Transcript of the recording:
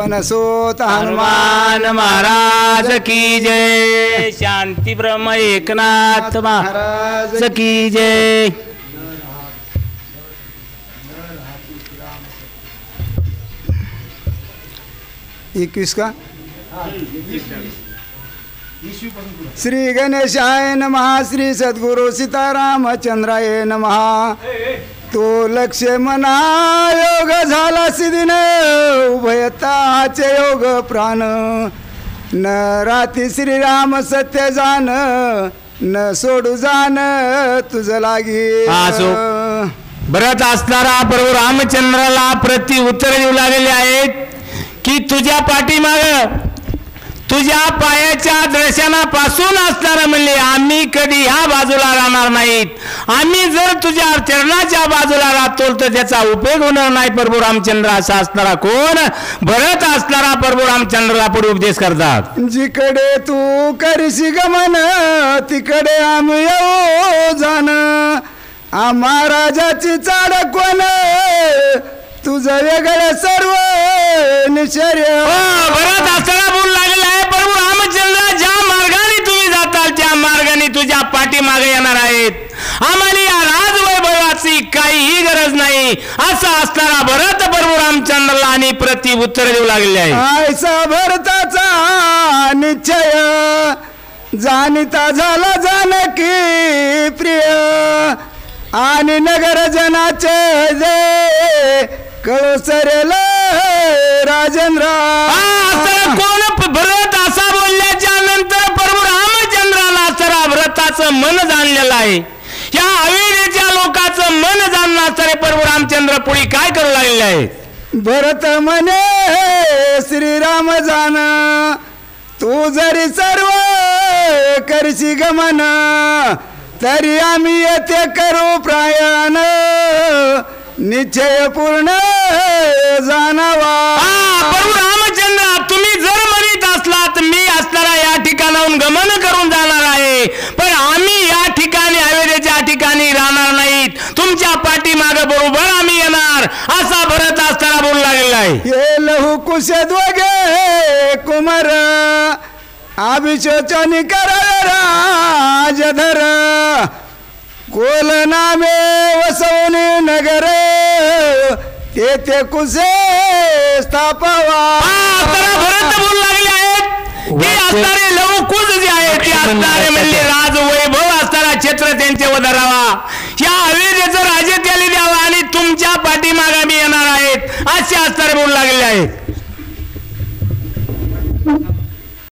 पवन सोत हनुमान महाराज की जय. शांती ब्रह्म एकनाथ महाराज की जय. एकवीस का श्री गणेशाय नमः. श्री सद्गुरु सीतारामचंद्राय नमः. तो लक्ष मना योग झाला सिद्धीन उभयताचे योग प्राण न राती श्रीराम सत्य जान न सोडू जान तुझ लागी. भरत असणारा प्रभू रामचंद्राला प्रति उत्तर देऊ लागलेले आहेत की तुझ्या पाठीमाग तुझ्या पायाच्या दर्शनापासून असणार म्हणले आम्ही कधी ह्या बाजूला राहणार नाहीत. आम्ही जर तुझ्या चरणाच्या बाजूला राहतो तर त्याचा उपयोग होणार नाही. प्रभू रामचंद्र असा असणारा कोण? भरत असणारा प्रभू रामचंद्राला पुढे उपदेश करतात. जिकडे तू करशी गमन तिकडे आम्ही येऊ जाण महाराजाची चाड कोण तुझं वेगळं सर्व निश्चर्य. भरत असताना बोलू लागलेला आहे प्रभू रामचंद्र ज्या मार्गाने तुम्ही जाताल त्या मार्गाने तुझ्या पाठीमागे येणार आहेत. आम्हाला या राजवैभवाची काहीही गरज नाही असा असणारा भरत प्रभू रामचंद्राला आणि प्रति उत्तर देऊ लागले आहे. ऐसा भरताचा निश्चय जाणीता झाला जानकी प्रिय आणि नगर जनाचे जे कळो सरेल राजेंद्र. कोण भरत असा बोलल्याच्या नंतर प्रभू रामचंद्राला सरा भरताचं मन जाणलेलं आहे. या अविरेच्या लोकांचं मन जाणणार तरी प्रभू रामचंद्र पुढे काय करू लागलेले आहेत. भरत म्हणे श्रीराम जाण तू जरी सर्व करशी गमन तरी आम्ही येथे करू प्रयाण निश्चय पूर्ण जाणावा. प्रभू रामचंद्र तुम्ही जर म्हणत असलात मी असणारा या ठिकाणाहून गमन करून जाणार आहे पण आम्ही या ठिकाणी अयोध्येच्या ठिकाणी राहणार नाहीत. तुमच्या पाठीमागे बरोबर आम्ही येणार असा भरत असताना बोलू लागलेला आहे. हे लहू कुशे दोघे कुमार अभिषेचनी कर राजधर कोल नामे वसवणी नगर तेथे कुसे स्थापावा. भरत बोलू लागले आहेत की असणारे लवकुश जे आहेत ते असणारे म्हणजे राजवैभव असणारा क्षेत्र त्यांच्यावर धरावा. या अयोध्येचं राज्य त्याला द्यावा आणि तुमच्या पाठीमागे मी येणार आहेत असे असणारे बोलू लागलेले आहेत.